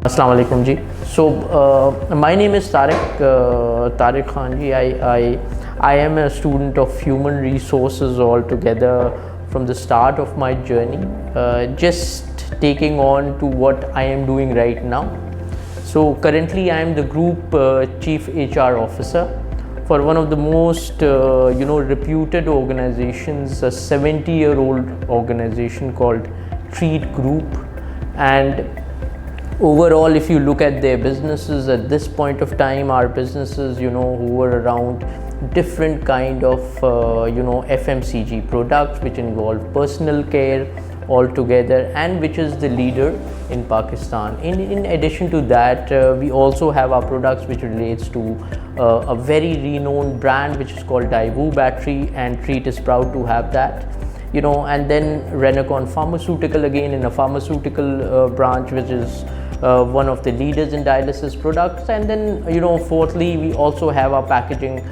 Assalamu alaikum ji. So my name is Tariq Khan ji. I am a student of human resources altogether from the start of my journey, just taking on to what I am doing right now. So currently I am the group chief HR officer for one of the most reputed organizations, a 70-year-old organization called Treet Group. And overall, if you look at their businesses at this point of time, our businesses, who were around different kind of, FMCG products, which involve personal care altogether, and which is the leader in Pakistan. In addition to that, we also have our products which relates to a very renowned brand which is called Daewoo battery, and Treet is proud to have that. And then Renacon Pharmaceutical, again in a pharmaceutical branch, which is one of the leaders in dialysis products. And then fourthly, we also have our packaging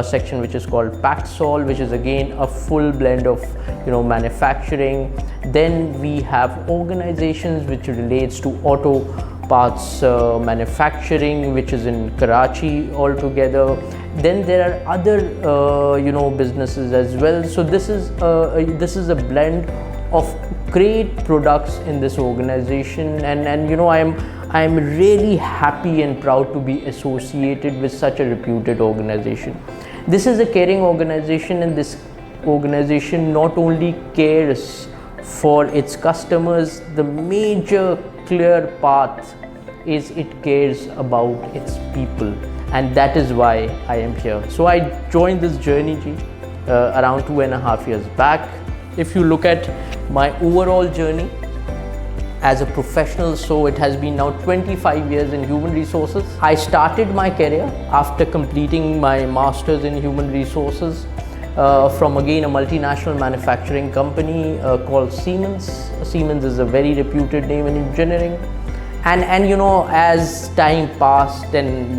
section which is called Paxol, which is again a full blend of manufacturing. Then we have organizations which relates to auto parts manufacturing, which is in Karachi altogether. Then there are other businesses as well. So this is a blend of great products in this organization, and I'm really happy and proud to be associated with such a reputed organization. This is a caring organization, and this organization not only cares for its customers, the major clear path is it cares about its people, and that is why I am here. So I joined this journey around 2.5 years back. If you look at my overall journey as a professional, so it has been now 25 years in human resources. I started my career after completing my master's in human resources from again a multinational manufacturing company called Siemens. Siemens is a very reputed name in engineering, and as time passed and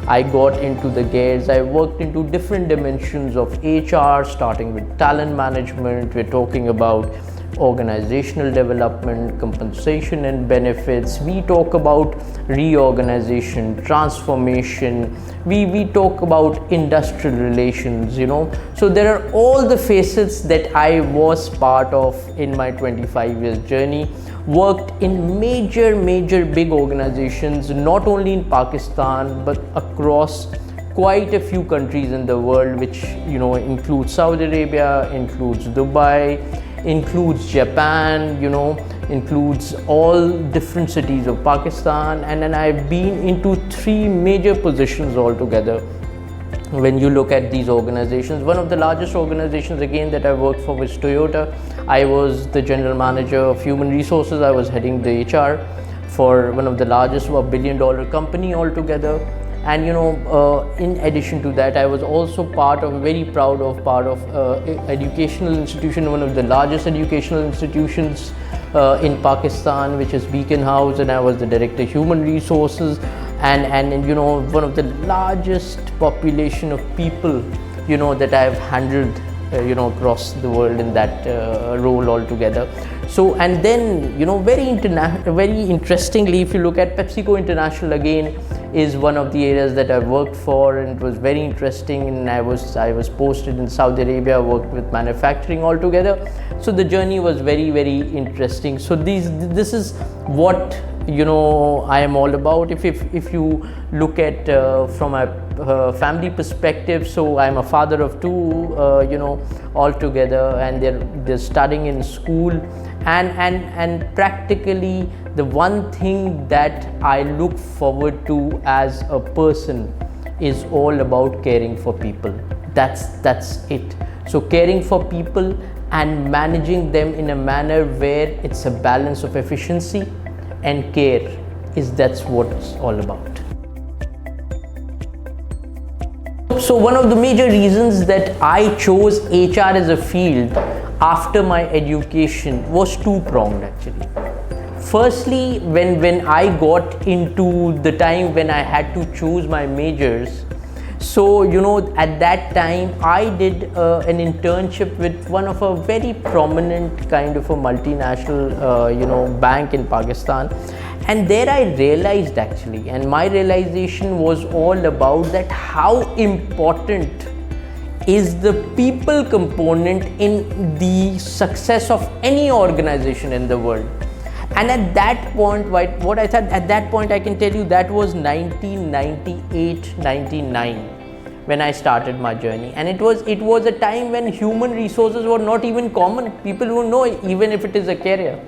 I got into the gears, I worked into different dimensions of HR, starting with talent management. We're talking about organizational development, compensation and benefits. We talk about reorganization, transformation. We talk about industrial relations, So there are all the facets that I was part of in my 25 years journey. Worked in major big organizations, not only in Pakistan but across quite a few countries in the world, which includes Saudi Arabia, includes Dubai, includes Japan, includes all different cities of Pakistan. And then I've been into 3 major positions altogether. When you look at these organizations, one of the largest organizations again that I worked for was Toyota. I was the general manager of human resources. I was heading the HR for one of the largest $1 billion company altogether. And in addition to that, I was also very proud of educational institution, one of the largest educational institutions in Pakistan, which is Beacon House, and I was the director of human resources. And one of the largest population of people that I've handled across the world in that role altogether. So, and then very interestingly, if you look at PepsiCo International, again is one of the areas that I worked for, and it was very interesting. And I was posted in Saudi Arabia, worked with manufacturing altogether. So the journey was very interesting. So this is what I am all about. If you look at from a family perspective, so I'm a father of 2 altogether, and they're studying in school, and practically the one thing that I look forward to as a person is all about caring for people. That's it. So caring for people and managing them in a manner where it's a balance of efficiency and care, that's what it's all about. So one of the major reasons that I chose HR as a field after my education was 2-pronged actually. Firstly, when I got into the time when I had to choose my majors, so at that time I did an internship with one of a very prominent kind of a multinational bank in Pakistan, And there I realized actually, and my realization was all about that how important is the people component in the success of any organization in the world. And at that point, what I thought at that point, I can tell you that was 1998, 99 when I started my journey. And it was a time when human resources were not even common. People don't know even if it is a career.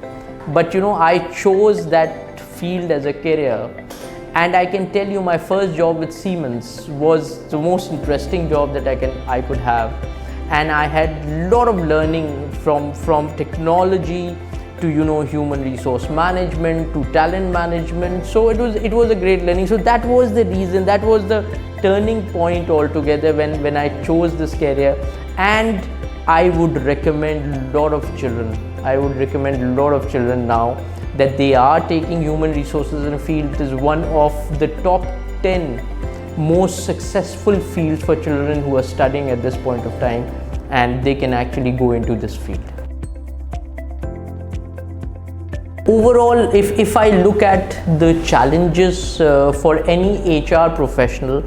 But I chose that field as a career. And I can tell you my first job with Siemens was the most interesting job that I could have. And I had a lot of learning from technology to human resource management to talent management. So it was a great learning. So that was the reason, that was the turning point altogether when I chose this career. And I would recommend a lot of children now that they are taking human resources in a field. It is one of the top 10 most successful fields for children who are studying at this point of time, and they can actually go into this field. Overall, if I look at the challenges for any HR professional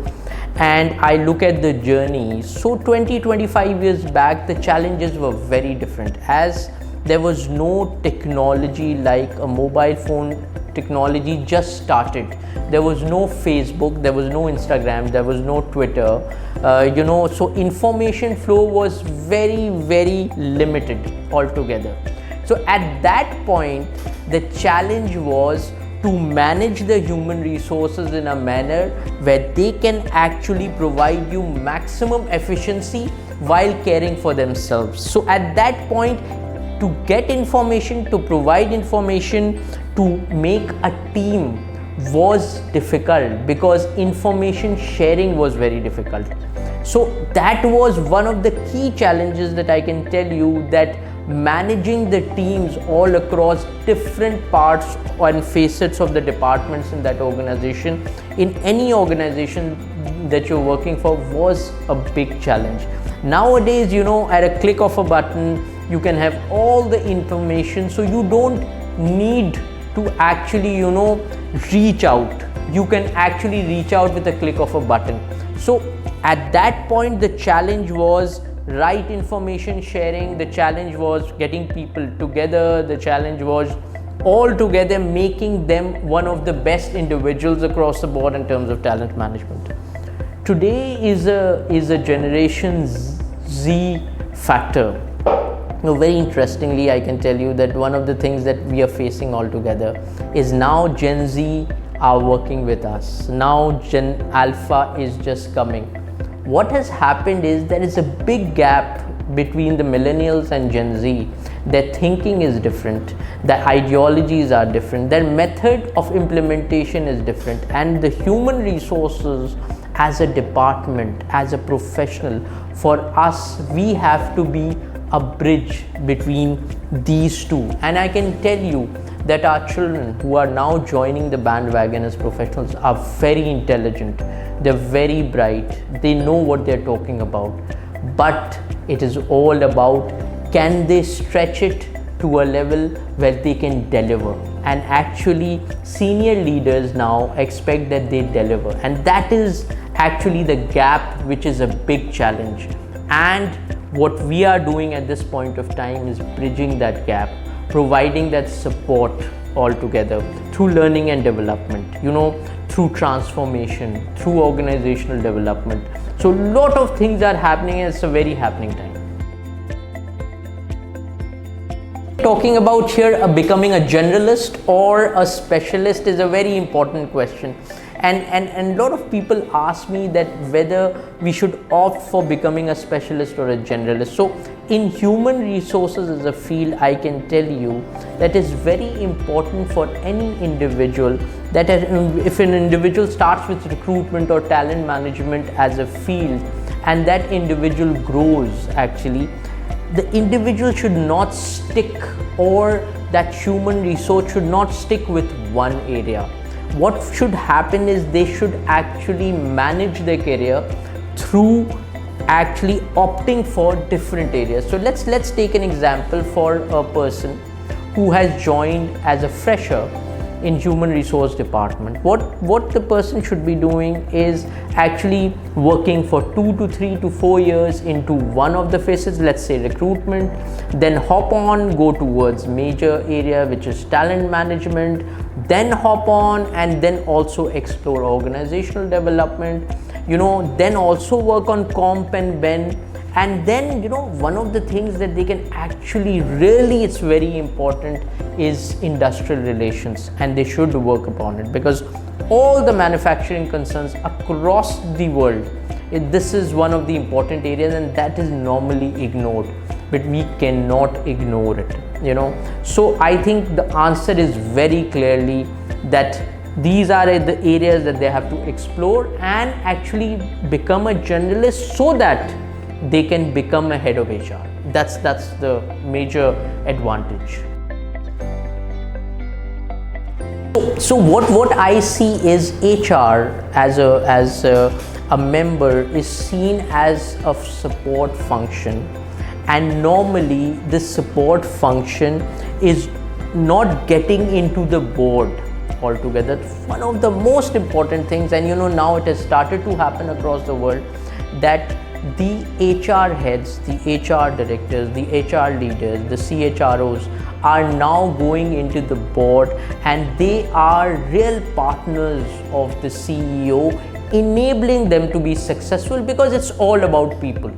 and I look at the journey, so 20-25 years back the challenges were very different, as there was no technology like a mobile phone technology just started. There was no Facebook, there was no Instagram, there was no Twitter, so information flow was very, very limited altogether. So at that point, the challenge was to manage the human resources in a manner where they can actually provide you maximum efficiency while caring for themselves. So at that point, to get information, to provide information, to make a team was difficult because information sharing was very difficult. So that was one of the key challenges that I can tell you, that managing the teams all across different parts and facets of the departments in that organization, in any organization that you're working for, was a big challenge. Nowadays, at a click of a button, you can have all the information, so you don't need to actually, reach out. You can actually reach out with a click of a button. So at that point, the challenge was right information sharing, the challenge was getting people together, the challenge was all together making them one of the best individuals across the board in terms of talent management. Today is a Generation Z factor. Very interestingly, I can tell you that one of the things that we are facing altogether is now Gen Z are working with us. Now Gen Alpha is just coming. What has happened is there is a big gap between the millennials and Gen Z. Their thinking is different, their ideologies are different, their method of implementation is different, and the human resources as a department, as a professional, for us, we have to be a bridge between these two. And I can tell you that our children who are now joining the bandwagon as professionals are very intelligent, they're very bright, they know what they're talking about, but it is all about, can they stretch it to a level where they can deliver? And actually senior leaders now expect that they deliver, and that is actually the gap, which is a big challenge. And what we are doing at this point of time is bridging that gap, providing that support altogether through learning and development, through transformation, through organizational development. So a lot of things are happening, and it's a very happening time. Talking about here becoming a generalist or a specialist is a very important question. And a lot of people ask me that whether we should opt for becoming a specialist or a generalist. So in human resources as a field, I can tell you that it's very important for any individual that if an individual starts with recruitment or talent management as a field, and that individual grows, actually, the individual should not stick, or that human resource should not stick with one area. What should happen is they should actually manage their career through actually opting for different areas. So let's take an example for a person who has joined as a fresher in human resource department. What the person should be doing is actually working for 2 to 3 to 4 years into one of the phases, let's say recruitment, then hop on, go towards major area which is talent management, then hop on and then also explore organizational development, then also work on comp and ben. And then one of the things that they can actually really, it's very important, is industrial relations, and they should work upon it, because all the manufacturing concerns across the world, this is one of the important areas, and that is normally ignored, but we cannot ignore it. So I think the answer is very clearly that these are the areas that they have to explore and actually become a generalist, so that they can become a head of HR. That's the major advantage. So what I see is HR as a member is seen as a support function, and normally this support function is not getting into the board altogether. One of the most important things, and now it has started to happen across the world, that the HR heads, the HR directors, the HR leaders, the CHROs are now going into the board, and they are real partners of the CEO, enabling them to be successful, because it's all about people.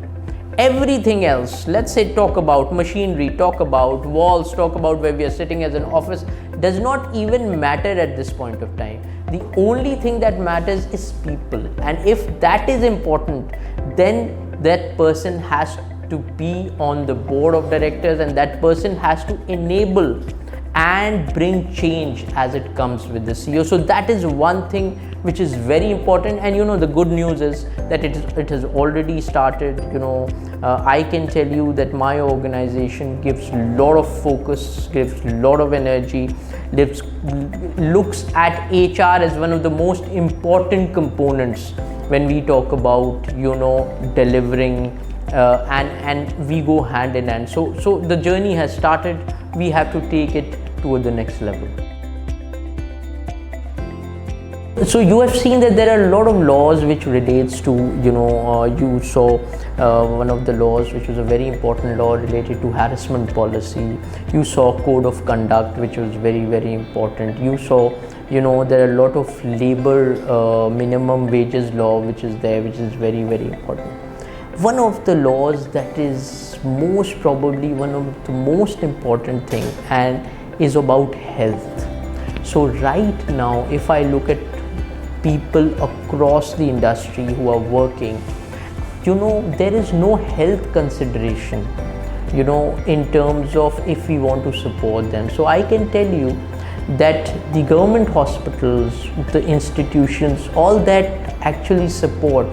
Everything else, let's say talk about machinery, talk about walls, talk about where we are sitting as an office, does not even matter at this point of time. The only thing that matters is people, and if that is important, then that person has to be on the board of directors, and that person has to enable and bring change as it comes with the CEO. So that is one thing which is very important, and the good news is that it has already started. I can tell you that my organization gives a lot of focus, gives a lot of energy, looks at HR as one of the most important components when we talk about delivering, and we go hand in hand. So the journey has started. We have to take it to the next level. So you have seen that there are a lot of laws which relates to, you saw one of the laws which was a very important law related to harassment policy. You saw code of conduct, which was very, very important. You saw, there are a lot of labor minimum wages law which is there, which is very, very important. One of the laws that is most probably one of the most important thing and is about health. So right now, if I look at people across the industry who are working, there is no health consideration, in terms of if we want to support them. So I can tell you that the government hospitals, the institutions, all that actually support,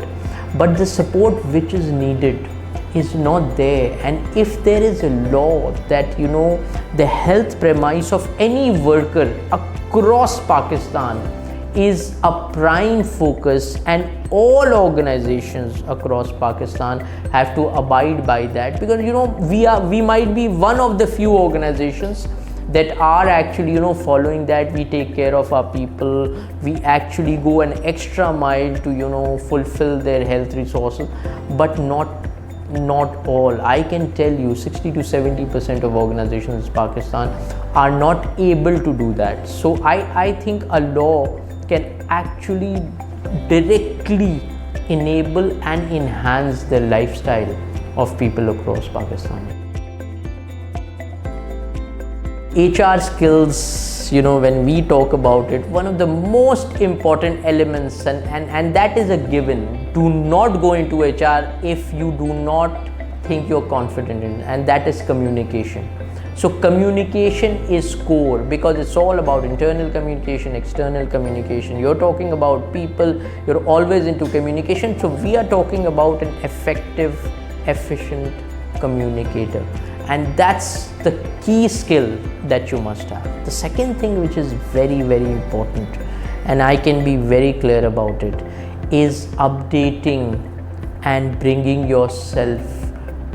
but the support which is needed is not there. And if there is a law that the health premise of any worker across Pakistan is a prime focus, and all organizations across Pakistan have to abide by that, because we might be one of the few organizations that are actually following that. We take care of our people, we actually go an extra mile to fulfill their health resources, but not all. I can tell you 60 to 70% of organizations in Pakistan are not able to do that. So I think a law can actually directly enable and enhance the lifestyle of people across Pakistan. HR skills, when we talk about it, one of the most important elements, and that is a given. Do not go into HR if you do not think you're confident in, and that is communication. So communication is core, because it's all about internal communication, external communication. You're talking about people, you're always into communication. So we are talking about an effective, efficient communicator. And that's the key skill that you must have. The second thing which is very, very important, and I can be very clear about it, is updating and bringing yourself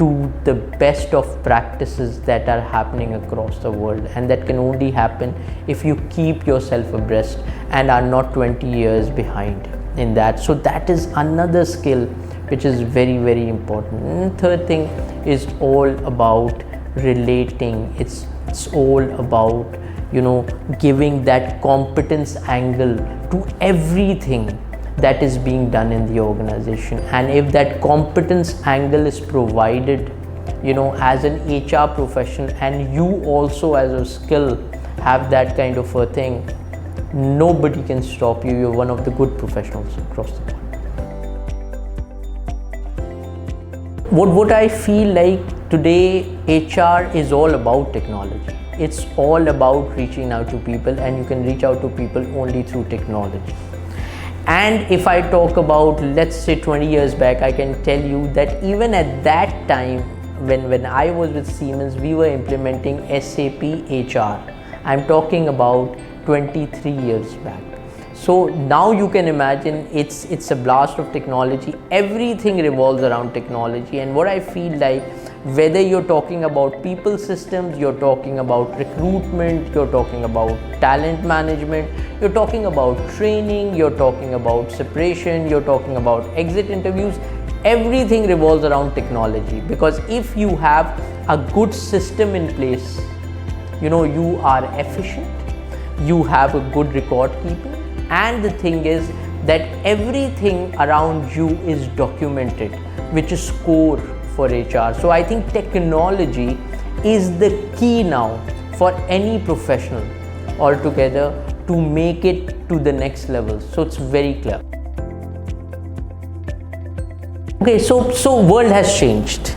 to the best of practices that are happening across the world, and that can only happen if you keep yourself abreast and are not 20 years behind in that. So that is another skill which is very, very important. And third thing is all about relating. It's all about, giving that competence angle to everything that is being done in the organization. And if that competence angle is provided, as an HR professional, and you also as a skill have that kind of a thing, nobody can stop you. You're one of the good professionals across the board. What I feel like today, HR is all about technology. It's all about reaching out to people, and you can reach out to people only through technology. And if I talk about, let's say 20 years back, I can tell you that even at that time, when I was with Siemens, we were implementing SAP HR. I'm talking about 23 years back. So now you can imagine it's a blast of technology. Everything revolves around technology. And what I feel like, whether you're talking about people systems, you're talking about recruitment, you're talking about talent management, you're talking about training, you're talking about separation, you're talking about exit interviews, everything revolves around technology. Because if you have a good system in place, you are efficient, you have a good record keeping, and the thing is that everything around you is documented, which is core for HR. So I think technology is the key now for any professional altogether to make it to the next level. So it's very clear. Okay, so world has changed,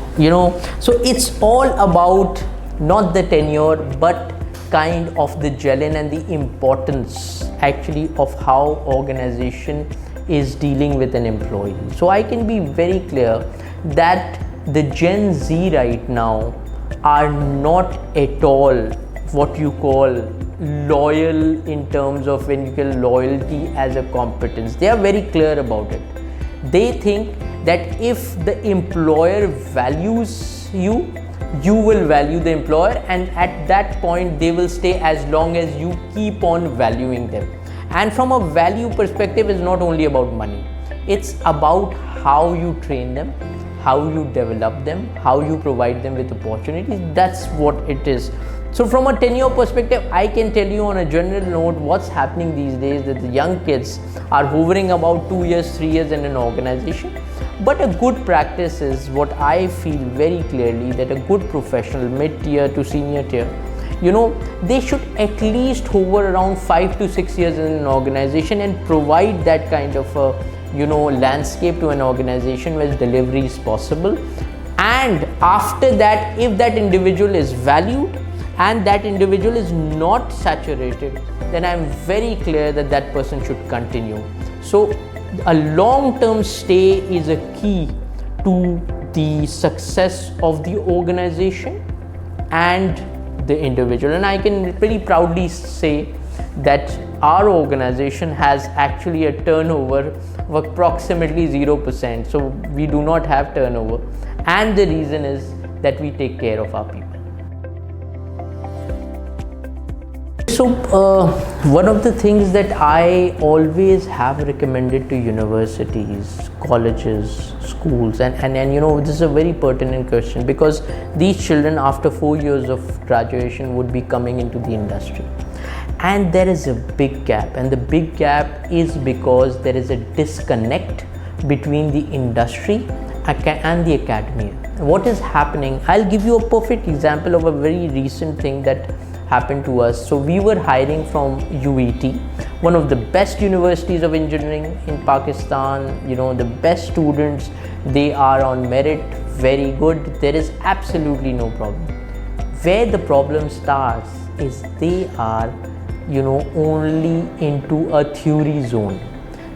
so it's all about not the tenure, but kind of the gelling and the importance actually of how organization is dealing with an employee. So I can be very clear that the Gen Z right now are not at all what you call loyal in terms of when you call loyalty as a competence. They are very clear about it. They think that if the employer values you, you will value the employer, and at that point they will stay as long as you keep on valuing them. And from a value perspective, it's not only about money. It's about how you train them, how you develop them, how you provide them with opportunities. That's what it is. So from a tenure perspective, I can tell you on a general note what's happening these days, that the young kids are hovering about 2 years, 3 years in an organization. But a good practice is what I feel very clearly, that a good professional, mid-tier to senior tier, they should at least hover around 5 to 6 years in an organization and provide that kind of a landscape to an organization where delivery is possible. And after that, if that individual is valued and that individual is not saturated, then I'm very clear that that person should continue. So a long-term stay is a key to the success of the organization and the individual. And I can pretty proudly say that our organization has actually a turnover of approximately 0%. So we do not have turnover, and the reason is that we take care of our people. So one of the things that I always have recommended to universities, colleges, schools, and this is a very pertinent question, because these children after 4 years of graduation would be coming into the industry, and there is a big gap, and the big gap is because there is a disconnect between the industry and the academia. What is happening? I'll give you a perfect example of a very recent thing that happened to us. So we were hiring from UET, one of the best universities of engineering in Pakistan. The best students, they are on merit, very good. There is absolutely no problem. Where the problem starts is they are only into a theory zone.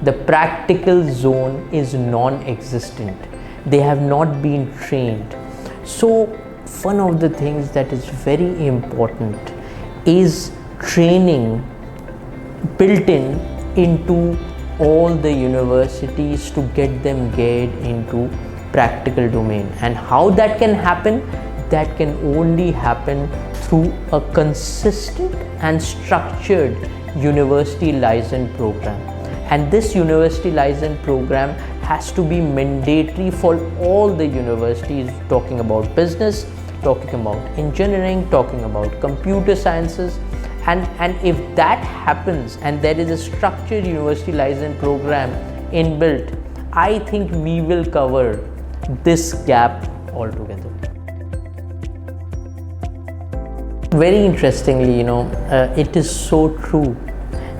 The practical zone is non-existent. They have not been trained. So one of the things that is very important is training built into all the universities to get them geared into practical domain. And how that can happen? That can only happen through a consistent and structured university license program. And this university license program has to be mandatory for all the universities, talking about business, talking about engineering, talking about computer sciences. And if that happens and there is a structured university license program inbuilt, I think we will cover this gap altogether. Very interestingly, it is so true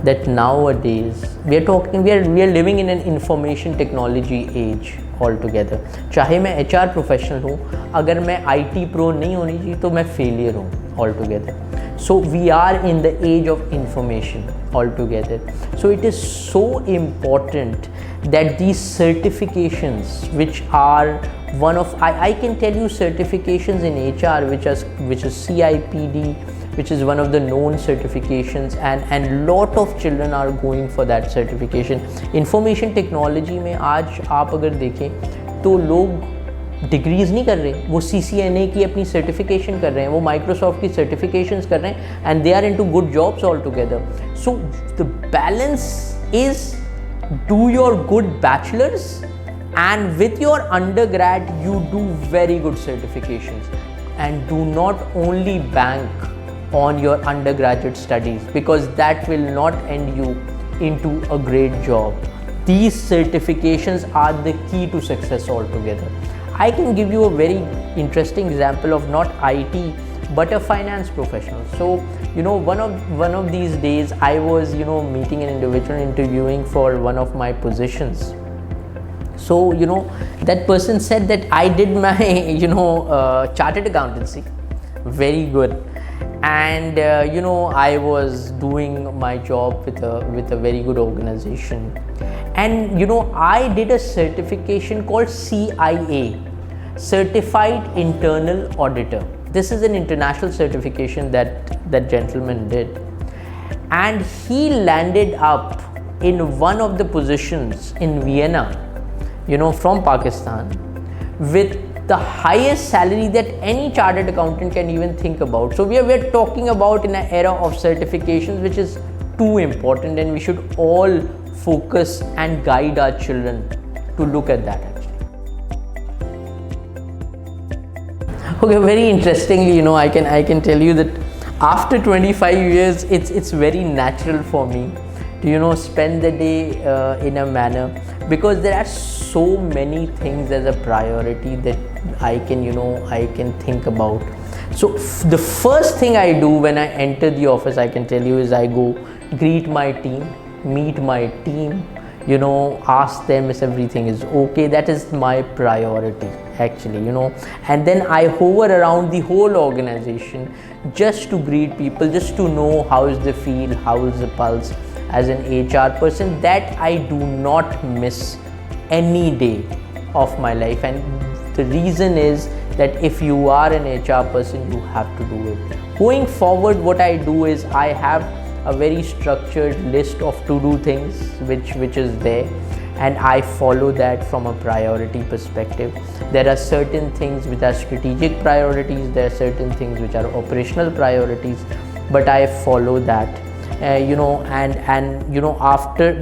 that nowadays we are living in an information technology age altogether. चाहे मैं HR professional हूँ, अगर मैं IT pro नहीं होनी चाहिए तो मैं फेलियर हूँ altogether. So we are in the age of information altogether. So it is so important that these certifications, which are one of, I can tell you certifications in HR which is CIPD, which is one of the known certifications, and lot of children are going for that certification. Information technology में आज आप अगर देखें तो लोग degrees नहीं कर रहे, वो CCNA की अपनी सर्टिफिकेशन कर रहे हैं, वो माइक्रोसॉफ्ट की सर्टिफिकेशंस कर रहे हैं, and they are into good jobs all together. So the balance is do your good bachelors and with your undergrad you do very good certifications, and do not only bank on your undergraduate studies, because that will not end you into a great job. These certifications are the key to success altogether. I can give you a very interesting example of not IT but a finance professional. So one of these days I was meeting an individual, interviewing for one of my positions. So that person said that I did my chartered accountancy very good, and I was doing my job with a very good organization, and I did a certification called CIA, Certified Internal Auditor. This is an international certification that gentleman did, and he landed up in one of the positions in Vienna, from Pakistan, with the highest salary that any chartered accountant can even think about. So we are talking about in an era of certifications, which is too important, and we should all focus and guide our children to look at that actually. Okay, very interestingly, I can tell you that after 25 years, it's very natural for me to spend the day in a manner, because there are so many things as a priority that I can think about. So the first thing I do when I enter the office, I can tell you, is I go greet my team, meet my team, ask them if everything is okay. That is my priority actually, and then I hover around the whole organization just to greet people, just to know how is the feel, how is the pulse. As an HR person, that I do not miss any day of my life, and the reason is that if you are an HR person, you have to do it. Going forward, what I do is I have a very structured list of to-do things which is there, and I follow that from a priority perspective. There are certain things which are strategic priorities, there are certain things which are operational priorities, but I follow that.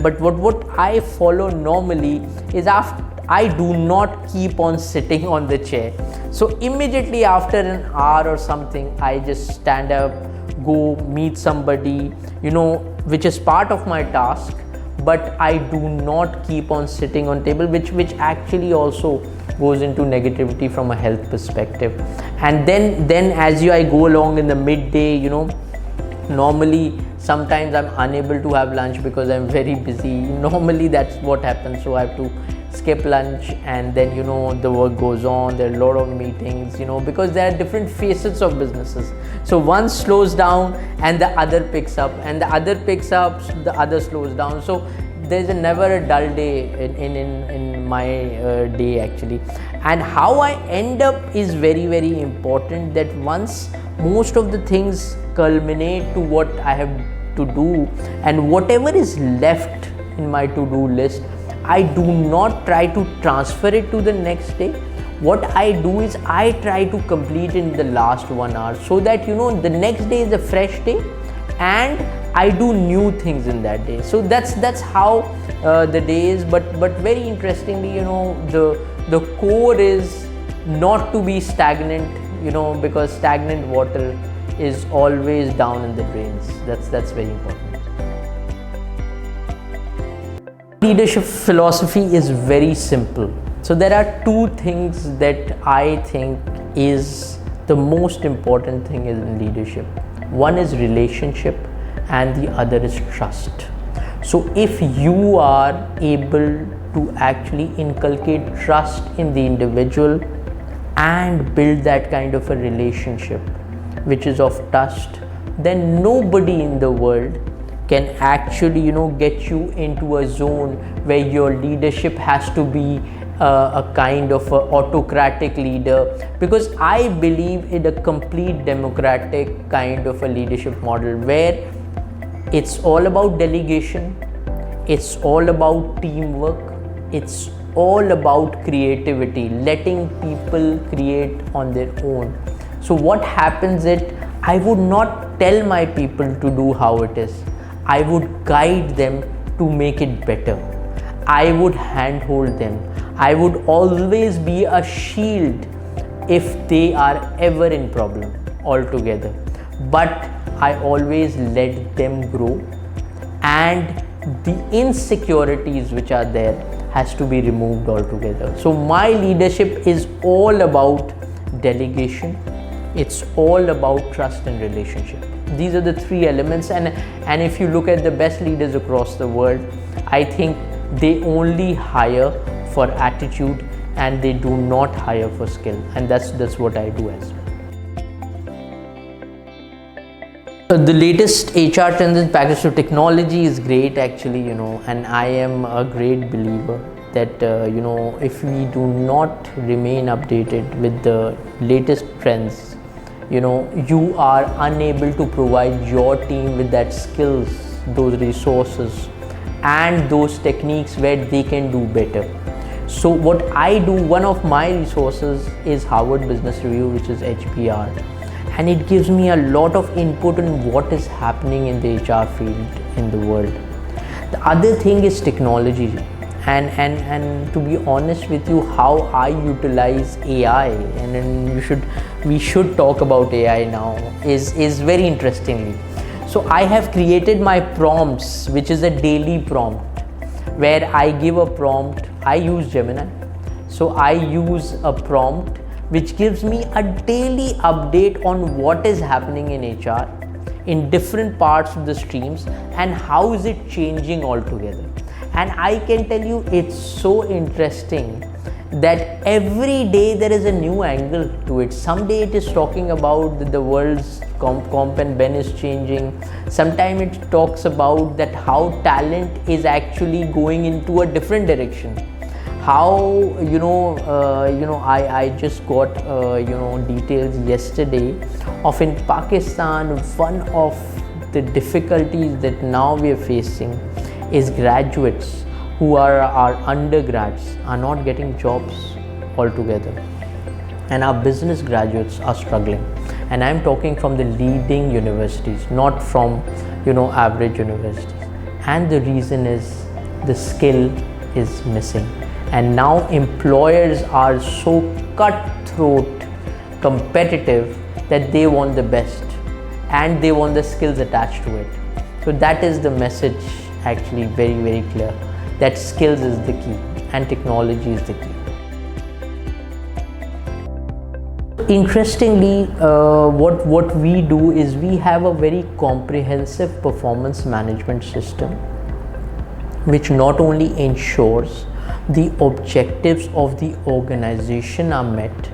But what I follow normally is, after I do not keep on sitting on the chair. So immediately after an hour or something, I just stand up, go meet somebody, which is part of my task, but I do not keep on sitting on table, which actually also goes into negativity from a health perspective. And then as I go along in the midday, normally sometimes I'm unable to have lunch because I'm very busy. Normally that's what happens. So I have to skip lunch, and then the work goes on. There are a lot of meetings, because there are different facets of businesses. So one slows down and the other picks up, and the other picks up, the other slows down. So there's never a dull day in my day actually. And how I end up is very, very important, that once most of the things culminate to what I have to do, and whatever is left in my to-do list, I do not try to transfer it to the next day. What I do is I try to complete in the last 1 hour, so that the next day is a fresh day and I do new things in that day. So that's how the day is. But very interestingly, the core is not to be stagnant, because stagnant water is always down in the drains. That's very important. Leadership philosophy is very simple. So there are two things that I think is the most important thing in leadership. One is relationship and the other is trust. So if you are able to actually inculcate trust in the individual and build that kind of a relationship which is of trust, then nobody in the world can actually get you into a zone where your leadership has to be a kind of a autocratic leader, because I believe in a complete democratic kind of a leadership model where it's all about delegation, it's all about teamwork, it's all about creativity, letting people create on their own. So what happens is, I would not tell my people to do how it is. I would guide them to make it better. I would handhold them. I would always be a shield if they are ever in problem altogether. But I always let them grow, and the insecurities which are there has to be removed altogether. So my leadership is all about delegation. It's all about trust and relationship. These are the three elements, and if you look at the best leaders across the world, I think they only hire for attitude and they do not hire for skill, and that's what I do as well. The latest HR trends and package to technology is great actually, and I am a great believer that if we do not remain updated with the latest trends, you are unable to provide your team with that skills, those resources and those techniques where they can do better. So what I do, one of my resources is Harvard Business Review, which is HBR, and it gives me a lot of input on what is happening in the HR field in the world. The other thing is technology, and to be honest with you, how I utilize AI, and then we should talk about AI now, is very interestingly. So I have created my prompts, which is a daily prompt, where I give a prompt. I use Gemini. So I use a prompt which gives me a daily update on what is happening in HR in different parts of the streams and how is it changing altogether. And I can tell you, it's so interesting that every day there is a new angle to it. Someday it is talking about that the world's comp and ben is changing. Sometimes it talks about that how talent is actually going into a different direction. How I just got details yesterday of in Pakistan, one of the difficulties that now we are facing is graduates who are our undergrads are not getting jobs altogether, and our business graduates are struggling. And I'm talking from the leading universities, not from average universities. And the reason is the skill is missing. And now employers are so cutthroat competitive that they want the best and they want the skills attached to it. So that is the message, actually very, very clear, that skills is the key and technology is the key. Interestingly, what we do is we have a very comprehensive performance management system which not only ensures the objectives of the organization are met,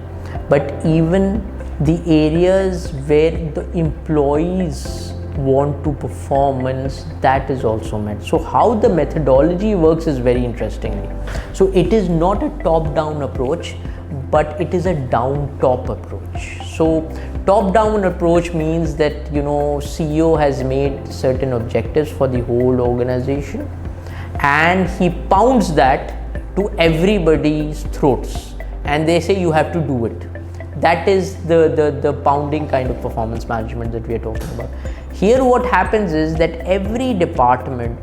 but even the areas where the employees want to performance, that is also met. So how the methodology works is very interestingly. So it is not a top-down approach, but it is a down-top approach. So top-down approach means that CEO has made certain objectives for the whole organization, and he pounds that to everybody's throats, and they say you have to do it. That is the pounding kind of performance management that we are talking about. Here what happens is that every department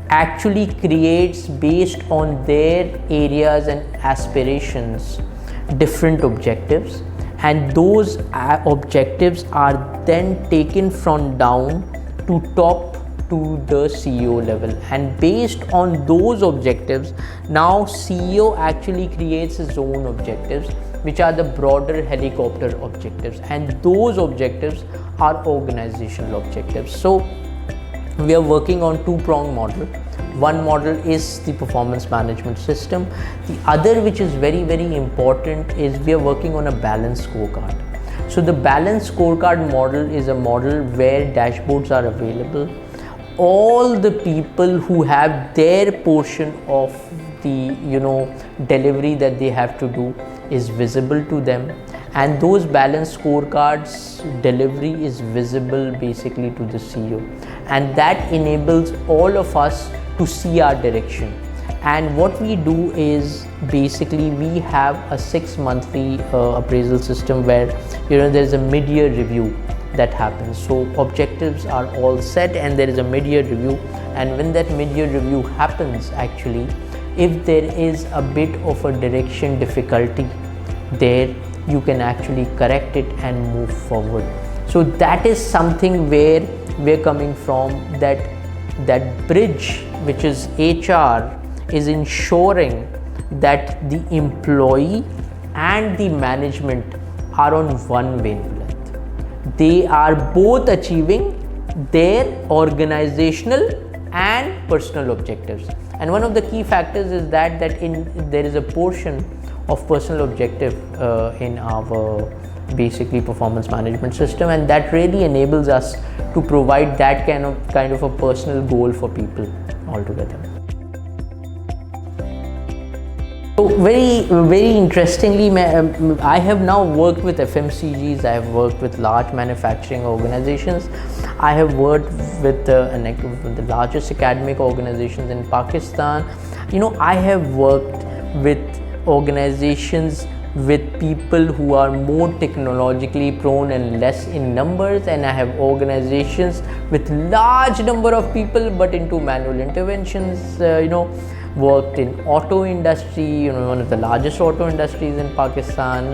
actually creates, based on their areas and aspirations, different objectives, and those objectives are then taken from down to top to the CEO level, and based on those objectives, now CEO actually creates his own objectives, which are the broader helicopter objectives, and those objectives are organizational objectives. So we are working on two-pronged model. One model is the performance management system. The other, which is very, very important, is we are working on a balanced scorecard. So the balanced scorecard model is a model where dashboards are available. All the people who have their portion of the delivery that they have to do is visible to them, and those balanced scorecards delivery is visible basically to the CEO, and that enables all of us to see our direction. And what we do is basically we have a 6-monthly appraisal system where there's a mid-year review that happens. So objectives are all set and there is a mid-year review, and when that mid-year review happens, actually if there is a bit of a direction difficulty there, you can actually correct it and move forward. So that is something where we're coming from, that bridge, which is HR, is ensuring that the employee and the management are on one wavelength. They are both achieving their organizational and personal objectives. And one of the key factors is that there is a portion of personal objective in our basically performance management system, and that really enables us to provide that kind of a personal goal for people altogether. So very interestingly, I have now worked with FMCGs, I have worked with large manufacturing organizations, I have worked with the largest academic organizations in Pakistan. I have worked with organizations with people who are more technologically prone and less in numbers, and I have organizations with large number of people but into manual interventions. Worked in auto industry, one of the largest auto industries in Pakistan.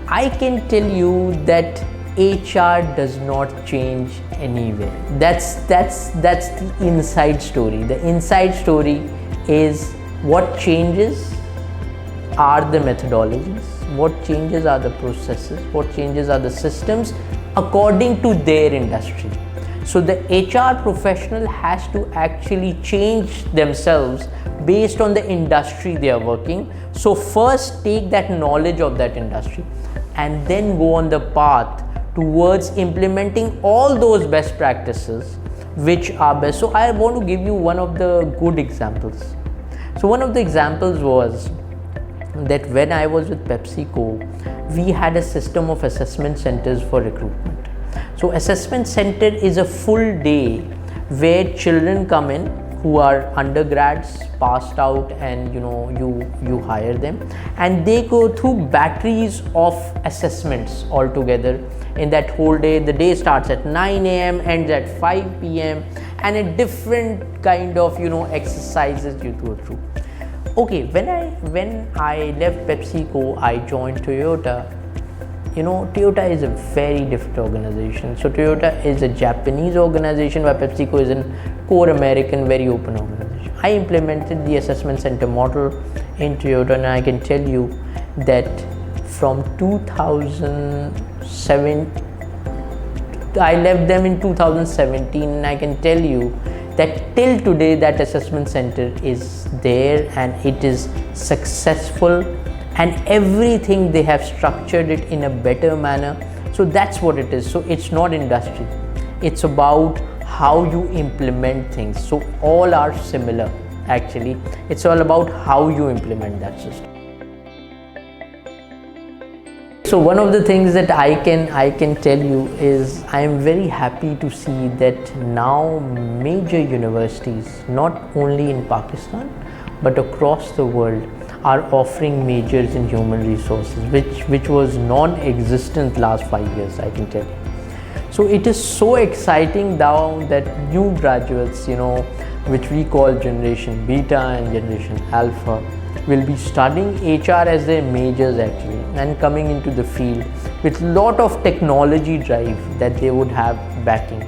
I can tell you that HR does not change anywhere. That's the inside story. The inside story is what changes are the methodologies, what changes are the processes, what changes are the systems according to their industry. So the HR professional has to actually change themselves based on the industry they are working. So first take that knowledge of that industry and then go on the path towards implementing all those best practices which are best. So I want to give you one of the good examples. So one of the examples was that when I was with PepsiCo, we had a system of assessment centers for recruitment. So assessment center is a full day where children come in who are undergrads, passed out, and you hire them, and they go through batteries of assessments altogether in that whole day. The day starts at 9 a.m. ends at 5 p.m. and a different kind of exercises you go through. Okay, when I left PepsiCo, I joined Toyota. Toyota is a very different organization. So Toyota is a Japanese organization, while PepsiCo is a core American, very open organization. I implemented the assessment center model in Toyota, and I can tell you that from 2007, I left them in 2017, and I can tell you that till today that assessment center is there and it is successful, and everything they have structured it in a better manner. So that's what it is. So it's not industry, it's about how you implement things. So all are similar actually. It's all about how you implement that system. So one of the things that I can tell you is I am very happy to see that now major universities, not only in Pakistan but across the world, are offering majors in human resources, which was non-existent last 5 years, I can tell you. So it is so exciting now that new graduates, which we call Generation Beta and Generation Alpha, will be studying HR as their majors actually, and coming into the field with lot of technology drive that they would have backing.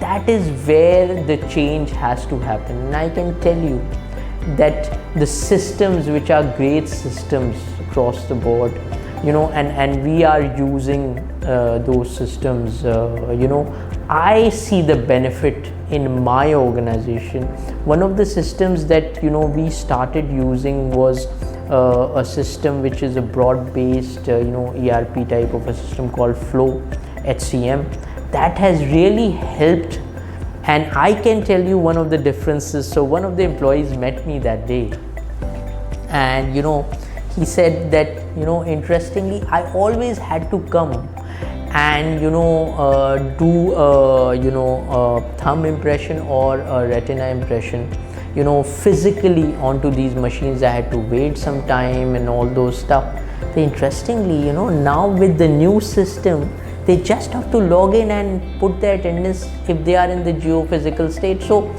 That is where the change has to happen, and I can tell you that the systems, which are great systems across the board, and we are using those systems, I see the benefit in my organization. One of the systems that we started using was a system which is a broad-based ERP type of a system called FlowHCM. That has really helped, and I can tell you one of the differences. So one of the employees met me that day, and he said that interestingly, I always had to come and do a thumb impression or a retina impression physically onto these machines. I had to wait some time and all those stuff. So interestingly, now with the new system, they just have to log in and put their attendance if they are in the geophysical state. So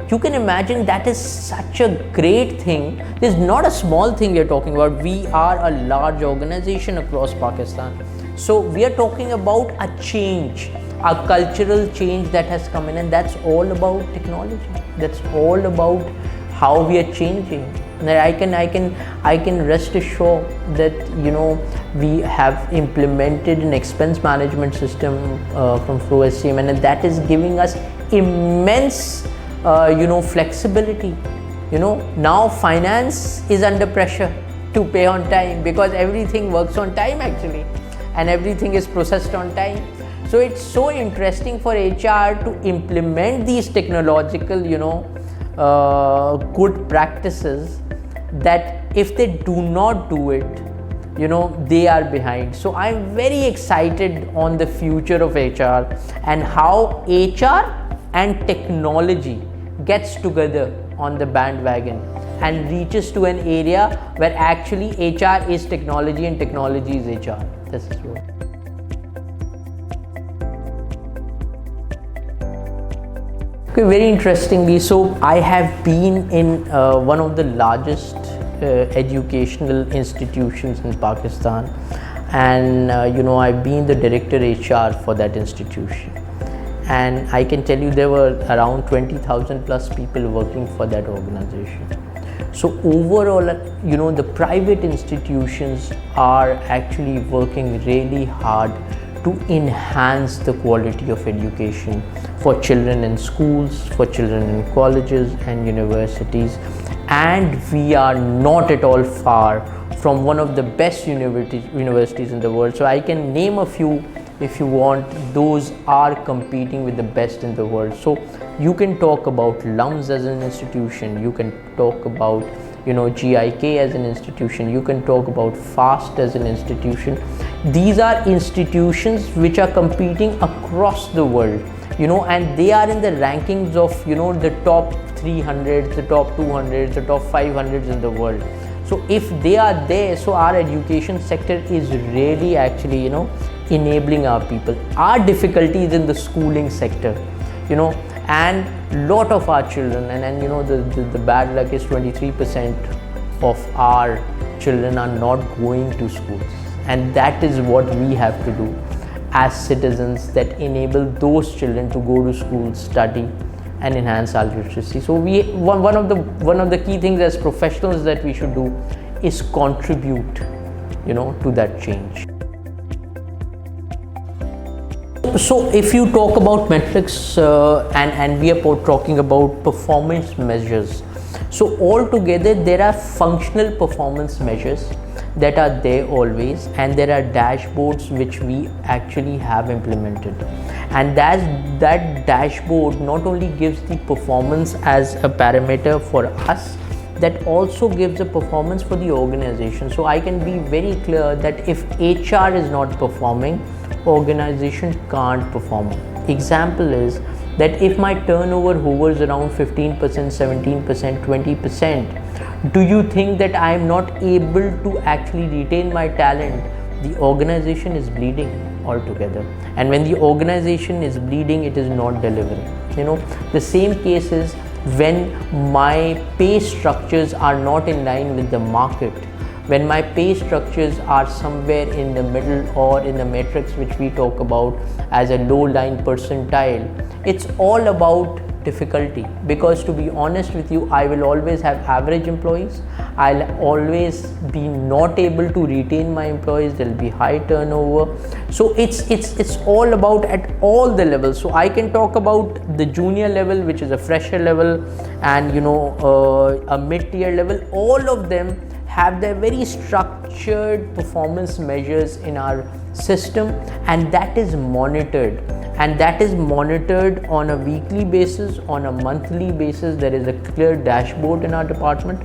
you can imagine that is such a great thing. This is not a small thing we are talking about. We are a large organization across Pakistan. So we are talking about a change, a cultural change that has come in, and that's all about technology. That's all about how we are changing. And I can rest assured that we have implemented an expense management system from FlowHCM, and that is giving us immense flexibility. Now finance is under pressure to pay on time, because everything works on time actually, and everything is processed on time. So it's so interesting for HR to implement these technological good practices, that if they do not do it, they are behind. So I'm very excited on the future of HR and how HR and technology gets together on the bandwagon and reaches to an area where actually HR is technology and technology is HR. This is what. Okay, very interestingly, so I have been in one of the largest educational institutions in Pakistan, and I've been the director HR for that institution, and I can tell you there were around 20,000 plus people working for that organization. So overall, the private institutions are actually working really hard to enhance the quality of education for children in schools, for children in colleges and universities, and we are not at all far from one of the best universities in the world. So I can name a few if you want. Those are competing with the best in the world. So you can talk about LUMS as an institution, you can talk about GIK as an institution, you can talk about FAST as an institution. These are institutions which are competing across the world, and they are in the rankings of the top 300, the top 200, the top 500s in the world. So if they are there, so our education sector is really actually enabling our people. Our difficulty is in the schooling sector, and lot of our children, and the bad luck is 23% of our children are not going to schools, and that is what we have to do as citizens, that enable those children to go to school, study and enhance our literacy. So one of the key things as professionals that we should do is contribute to that change. So if you talk about metrics and we are talking about performance measures, so altogether there are functional performance measures that are there always, and there are dashboards which we actually have implemented, and that dashboard not only gives the performance as a parameter for us, that also gives a performance for the organization. So I can be very clear that if HR is not performing, organization can't perform. Example is that if my turnover hovers around 15%, 17%, 20%, do you think that I am not able to actually retain my talent? The organization is bleeding altogether. And when the organization is bleeding, it is not delivering. The same case is when my pay structures are not in line with the market, when my pay structures are somewhere in the middle or in the matrix which we talk about as a low line percentile, it's all about difficulty. Because to be honest with you, I will always have average employees. I'll always be not able to retain my employees. There'll be high turnover. So it's all about at all the levels. So I can talk about the junior level, which is a fresher level, and a mid-tier level. All of them have their very structured performance measures in our system, and that is monitored. And that is monitored on a weekly basis, on a monthly basis. There is a clear dashboard in our department,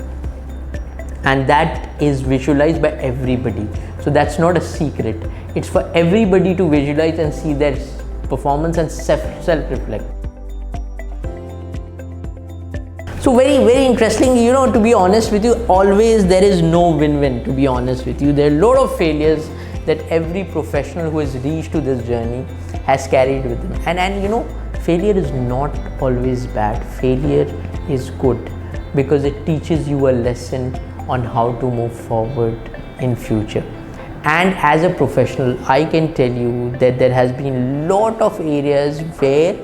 and that is visualized by everybody. So that's not a secret. It's for everybody to visualize and see their performance and self-reflect. So very interesting, to be honest with you, always there is no win-win, to be honest with you. There are a lot of failures that every professional who has reached to this journey has carried with them. And failure is not always bad. Failure is good because it teaches you a lesson on how to move forward in future. And as a professional, I can tell you that there has been a lot of areas where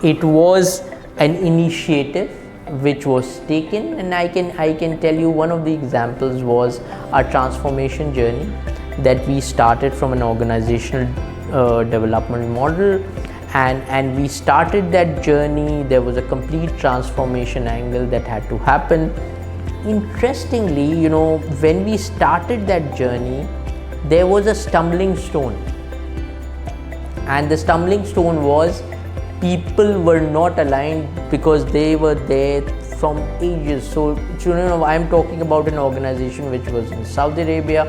it was an initiative which was taken, and I can tell you one of the examples was our transformation journey that we started from an organizational development model, and we started that journey. There was a complete transformation angle that had to happen. Interestingly, when we started that journey, there was a stumbling stone, and the stumbling stone was people were not aligned because they were there from ages. So I'm talking about an organization which was in Saudi Arabia,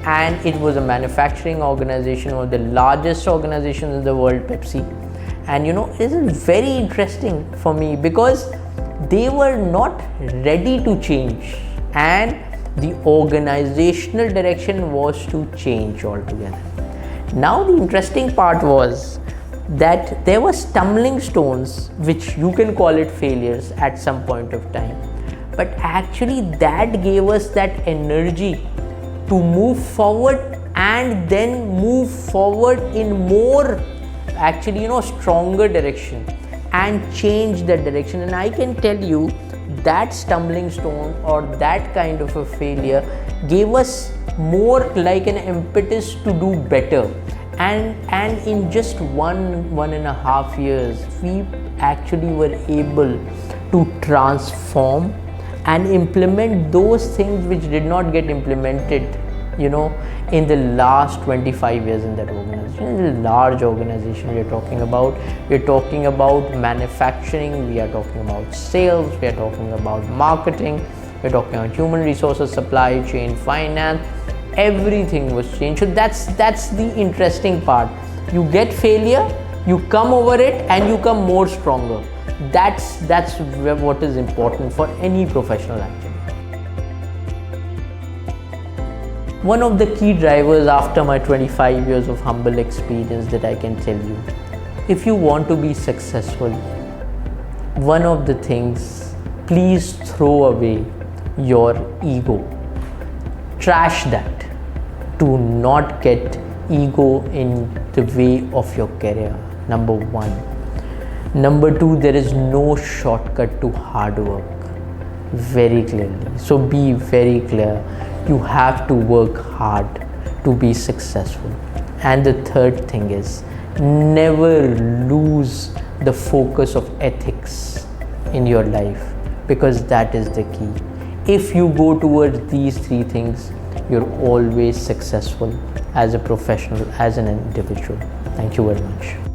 and it was a manufacturing organization, one of the largest organizations in the world, Pepsi. And it is very interesting for me because they were not ready to change, and the organizational direction was to change altogether. Now the interesting part was that there were stumbling stones, which you can call it failures at some point of time, but actually that gave us that energy to move forward, and then move forward in more stronger direction and change that direction. And I can tell you that stumbling stone or that kind of a failure gave us more like an impetus to do better. And in just 1.5 years, we actually were able to transform and implement those things which did not get implemented, in the last 25 years in that organization. It's a large organization we are talking about. We're talking about manufacturing, we are talking about sales, we are talking about marketing, we're talking about human resources, supply chain, finance. Everything was changed. So that's the interesting part. You get failure, you come over it, and you come more stronger. That's what is important for any professional actually. One of the key drivers after my 25 years of humble experience that I can tell you, if you want to be successful, one of the things, please throw away your ego. Trash that. Do not get ego in the way of your career. Number one. Number two, there is no shortcut to hard work. Very clearly. So be very clear. You have to work hard to be successful. And the third thing is, never lose the focus of ethics in your life, because that is the key. If you go towards these three things, you're always successful as a professional, as an individual. Thank you very much.